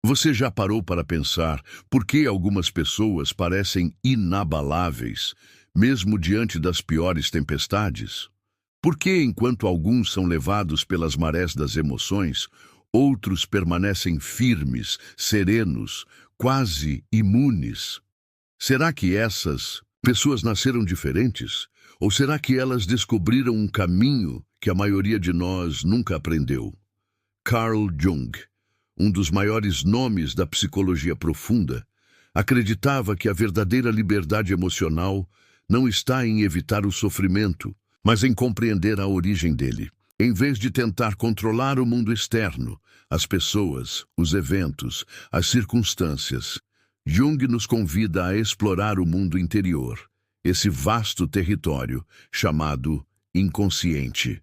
Você já parou para pensar por que algumas pessoas parecem inabaláveis, mesmo diante das piores tempestades? Por que, enquanto alguns são levados pelas marés das emoções, outros permanecem firmes, serenos, quase imunes? Será que essas pessoas nasceram diferentes? Ou será que elas descobriram um caminho que a maioria de nós nunca aprendeu? Carl Jung, um dos maiores nomes da psicologia profunda, acreditava que a verdadeira liberdade emocional não está em evitar o sofrimento, mas em compreender a origem dele. Em vez de tentar controlar o mundo externo, as pessoas, os eventos, as circunstâncias, Jung nos convida a explorar o mundo interior, esse vasto território chamado inconsciente.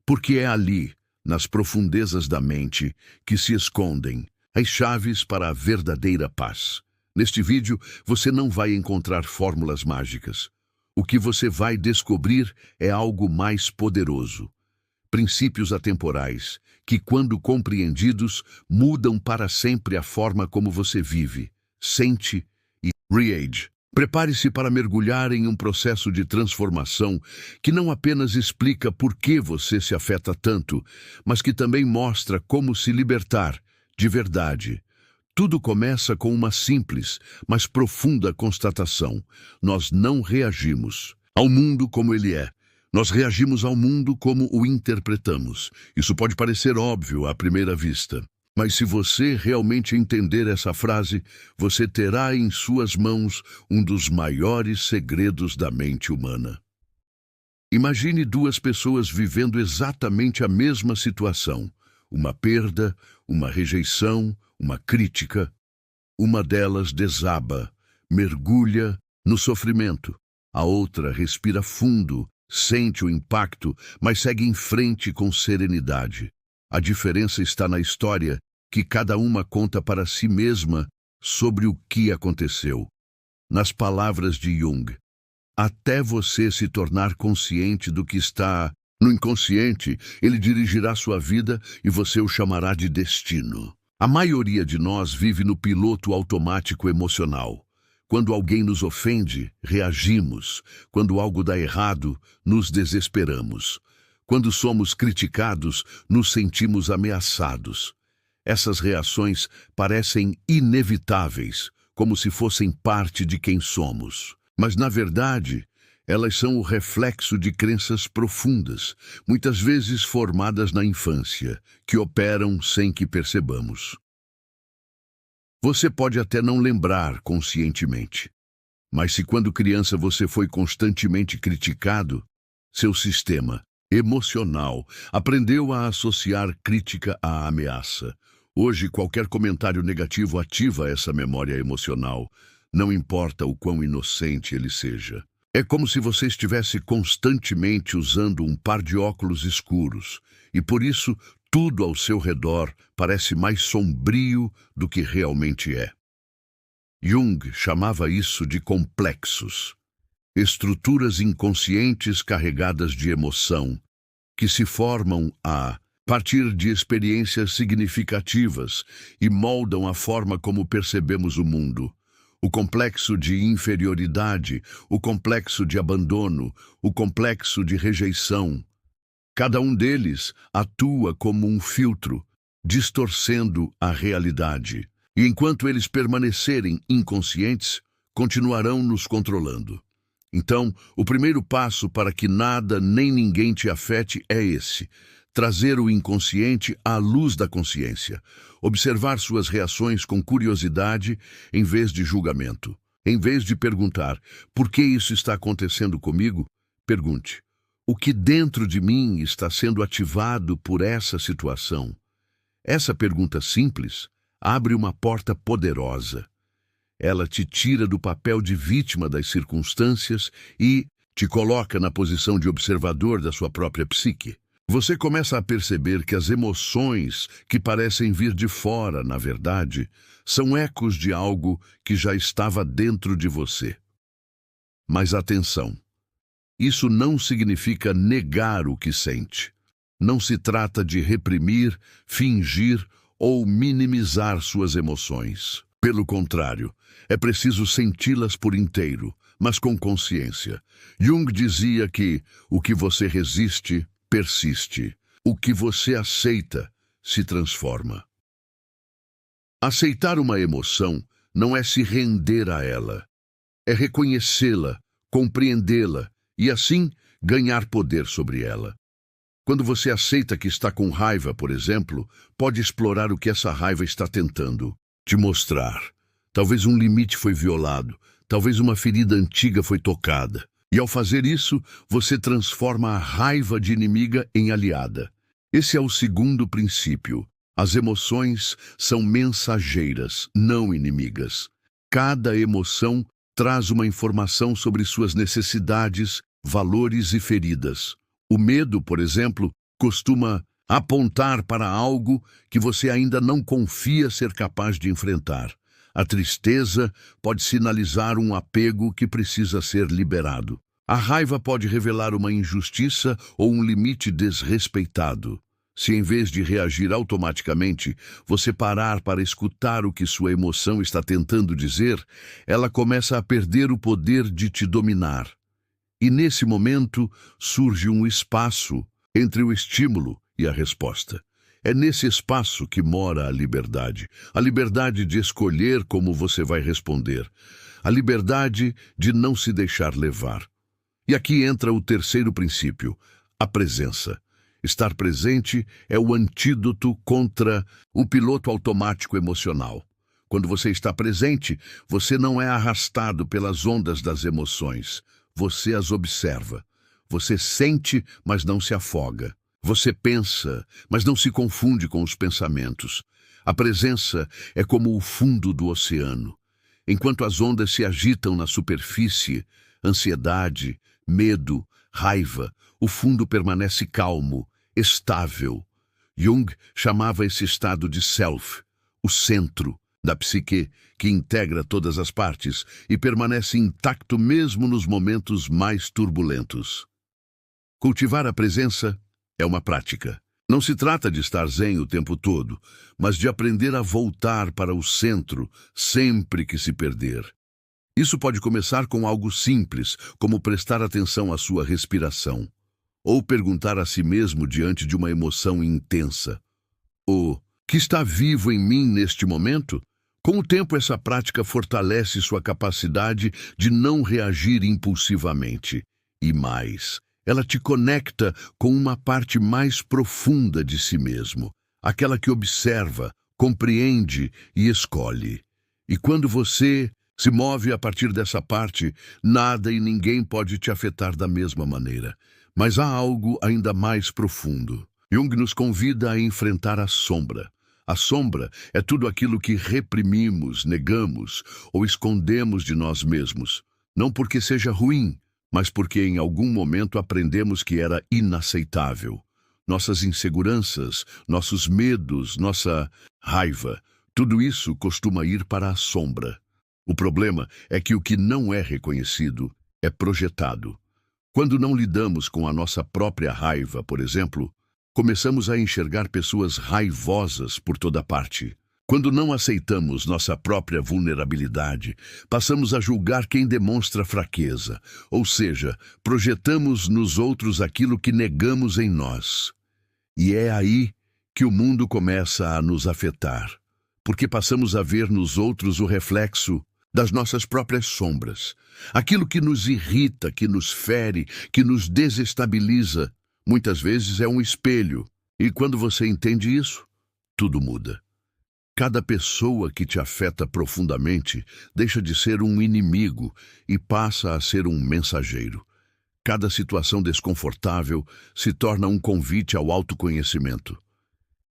Porque é ali, nas profundezas da mente, que se escondem as chaves para a verdadeira paz. Neste vídeo, você não vai encontrar fórmulas mágicas. O que você vai descobrir é algo mais poderoso. Princípios atemporais, que quando compreendidos, mudam para sempre a forma como você vive, sente e reage. Prepare-se para mergulhar em um processo de transformação que não apenas explica por que você se afeta tanto, mas que também mostra como se libertar de verdade. Tudo começa com uma simples, mas profunda constatação. Nós não reagimos ao mundo como ele é. Nós reagimos ao mundo como o interpretamos. Isso pode parecer óbvio à primeira vista. Mas se você realmente entender essa frase, você terá em suas mãos um dos maiores segredos da mente humana. Imagine duas pessoas vivendo exatamente a mesma situação. Uma perda, uma rejeição, uma crítica. Uma delas desaba, mergulha no sofrimento. A outra respira fundo, sente o impacto, mas segue em frente com serenidade. A diferença está na história que cada uma conta para si mesma sobre o que aconteceu. Nas palavras de Jung, até você se tornar consciente do que está no inconsciente, ele dirigirá sua vida e você o chamará de destino. A maioria de nós vive no piloto automático emocional. Quando alguém nos ofende, reagimos. Quando algo dá errado, nos desesperamos. Quando somos criticados, nos sentimos ameaçados. Essas reações parecem inevitáveis, como se fossem parte de quem somos. Mas, na verdade, elas são o reflexo de crenças profundas, muitas vezes formadas na infância, que operam sem que percebamos. Você pode até não lembrar conscientemente, mas se quando criança você foi constantemente criticado, seu sistema emocional aprendeu a associar crítica à ameaça. Hoje, qualquer comentário negativo ativa essa memória emocional, não importa o quão inocente ele seja. É como se você estivesse constantemente usando um par de óculos escuros, e por isso tudo ao seu redor parece mais sombrio do que realmente é. Jung chamava isso de complexos, estruturas inconscientes carregadas de emoção, que se formam a partir de experiências significativas e moldam a forma como percebemos o mundo. O complexo de inferioridade, o complexo de abandono, o complexo de rejeição. Cada um deles atua como um filtro, distorcendo a realidade. E enquanto eles permanecerem inconscientes, continuarão nos controlando. Então, o primeiro passo para que nada nem ninguém te afete é esse: trazer o inconsciente à luz da consciência. Observar suas reações com curiosidade em vez de julgamento. Em vez de perguntar, por que isso está acontecendo comigo? Pergunte, o que dentro de mim está sendo ativado por essa situação? Essa pergunta simples abre uma porta poderosa. Ela te tira do papel de vítima das circunstâncias e te coloca na posição de observador da sua própria psique. Você começa a perceber que as emoções que parecem vir de fora, na verdade, são ecos de algo que já estava dentro de você. Mas atenção, isso não significa negar o que sente. Não se trata de reprimir, fingir ou minimizar suas emoções. Pelo contrário, é preciso senti-las por inteiro, mas com consciência. Jung dizia que o que você resiste, persiste. O que você aceita, se transforma. Aceitar uma emoção não é se render a ela. É reconhecê-la, compreendê-la e, assim, ganhar poder sobre ela. Quando você aceita que está com raiva, por exemplo, pode explorar o que essa raiva está tentando te mostrar. Talvez um limite foi violado, talvez uma ferida antiga foi tocada. E ao fazer isso, você transforma a raiva de inimiga em aliada. Esse é o segundo princípio. As emoções são mensageiras, não inimigas. Cada emoção traz uma informação sobre suas necessidades, valores e feridas. O medo, por exemplo, costuma apontar para algo que você ainda não confia ser capaz de enfrentar. A tristeza pode sinalizar um apego que precisa ser liberado. A raiva pode revelar uma injustiça ou um limite desrespeitado. Se em vez de reagir automaticamente, você parar para escutar o que sua emoção está tentando dizer, ela começa a perder o poder de te dominar. E nesse momento surge um espaço entre o estímulo e a resposta. É nesse espaço que mora a liberdade de escolher como você vai responder, a liberdade de não se deixar levar. E aqui entra o terceiro princípio, a presença. Estar presente é o antídoto contra o piloto automático emocional. Quando você está presente, você não é arrastado pelas ondas das emoções. Você as observa. Você sente, mas não se afoga. Você pensa, mas não se confunde com os pensamentos. A presença é como o fundo do oceano. Enquanto as ondas se agitam na superfície, ansiedade, medo, raiva, o fundo permanece calmo, estável. Jung chamava esse estado de self, o centro da psique que integra todas as partes e permanece intacto mesmo nos momentos mais turbulentos. Cultivar a presença é uma prática. Não se trata de estar zen o tempo todo, mas de aprender a voltar para o centro sempre que se perder. Isso pode começar com algo simples, como prestar atenção à sua respiração, ou perguntar a si mesmo diante de uma emoção intensa: o que está vivo em mim neste momento? Com o tempo, essa prática fortalece sua capacidade de não reagir impulsivamente. E mais, ela te conecta com uma parte mais profunda de si mesmo, aquela que observa, compreende e escolhe. E quando você se move a partir dessa parte, nada e ninguém pode te afetar da mesma maneira. Mas há algo ainda mais profundo. Jung nos convida a enfrentar a sombra. A sombra é tudo aquilo que reprimimos, negamos ou escondemos de nós mesmos. Não porque seja ruim, mas porque em algum momento aprendemos que era inaceitável. Nossas inseguranças, nossos medos, nossa raiva, tudo isso costuma ir para a sombra. O problema é que o que não é reconhecido é projetado. Quando não lidamos com a nossa própria raiva, por exemplo, começamos a enxergar pessoas raivosas por toda parte. Quando não aceitamos nossa própria vulnerabilidade, passamos a julgar quem demonstra fraqueza, ou seja, projetamos nos outros aquilo que negamos em nós. E é aí que o mundo começa a nos afetar, porque passamos a ver nos outros o reflexo das nossas próprias sombras. Aquilo que nos irrita, que nos fere, que nos desestabiliza, muitas vezes é um espelho. E quando você entende isso, tudo muda. Cada pessoa que te afeta profundamente deixa de ser um inimigo e passa a ser um mensageiro. Cada situação desconfortável se torna um convite ao autoconhecimento.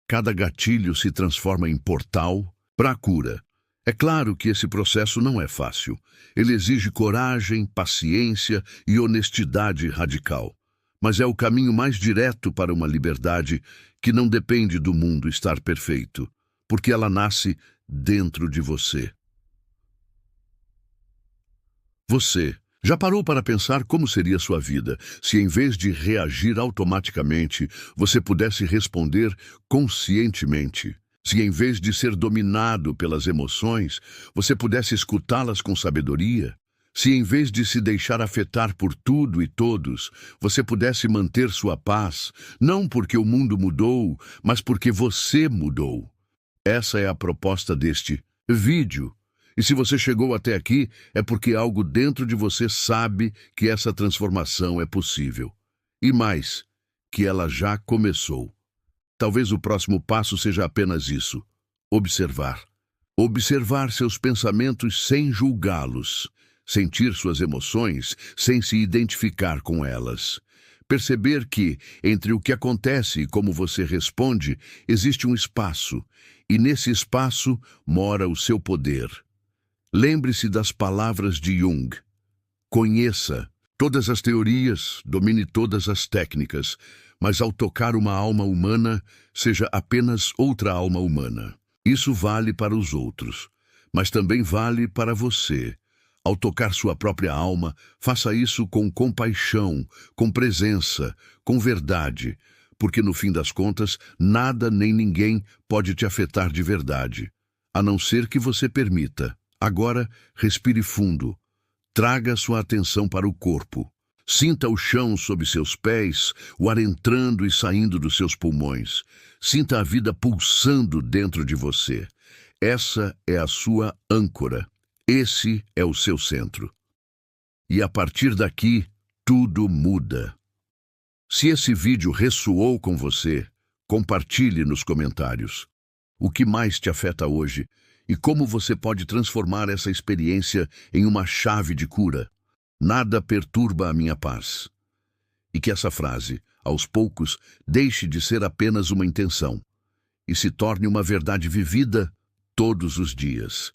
Cada gatilho se transforma em portal para a cura. É claro que esse processo não é fácil. Ele exige coragem, paciência e honestidade radical. Mas é o caminho mais direto para uma liberdade que não depende do mundo estar perfeito, porque ela nasce dentro de você. Você já parou para pensar como seria sua vida se, em vez de reagir automaticamente, você pudesse responder conscientemente? Se em vez de ser dominado pelas emoções, você pudesse escutá-las com sabedoria, se em vez de se deixar afetar por tudo e todos, você pudesse manter sua paz, não porque o mundo mudou, mas porque você mudou. Essa é a proposta deste vídeo. E se você chegou até aqui, é porque algo dentro de você sabe que essa transformação é possível. E mais, que ela já começou. Talvez o próximo passo seja apenas isso: observar. Observar seus pensamentos sem julgá-los. Sentir suas emoções sem se identificar com elas. Perceber que, entre o que acontece e como você responde, existe um espaço, e nesse espaço mora o seu poder. Lembre-se das palavras de Jung. Conheça todas as teorias, domine todas as técnicas, mas ao tocar uma alma humana, seja apenas outra alma humana. Isso vale para os outros, mas também vale para você. Ao tocar sua própria alma, faça isso com compaixão, com presença, com verdade, porque no fim das contas, nada nem ninguém pode te afetar de verdade, a não ser que você permita. Agora, respire fundo. Traga sua atenção para o corpo. Sinta o chão sob seus pés, o ar entrando e saindo dos seus pulmões. Sinta a vida pulsando dentro de você. Essa é a sua âncora. Esse é o seu centro. E a partir daqui, tudo muda. Se esse vídeo ressoou com você, compartilhe nos comentários. O que mais te afeta hoje e como você pode transformar essa experiência em uma chave de cura? Nada perturba a minha paz. E que essa frase, aos poucos, deixe de ser apenas uma intenção e se torne uma verdade vivida todos os dias.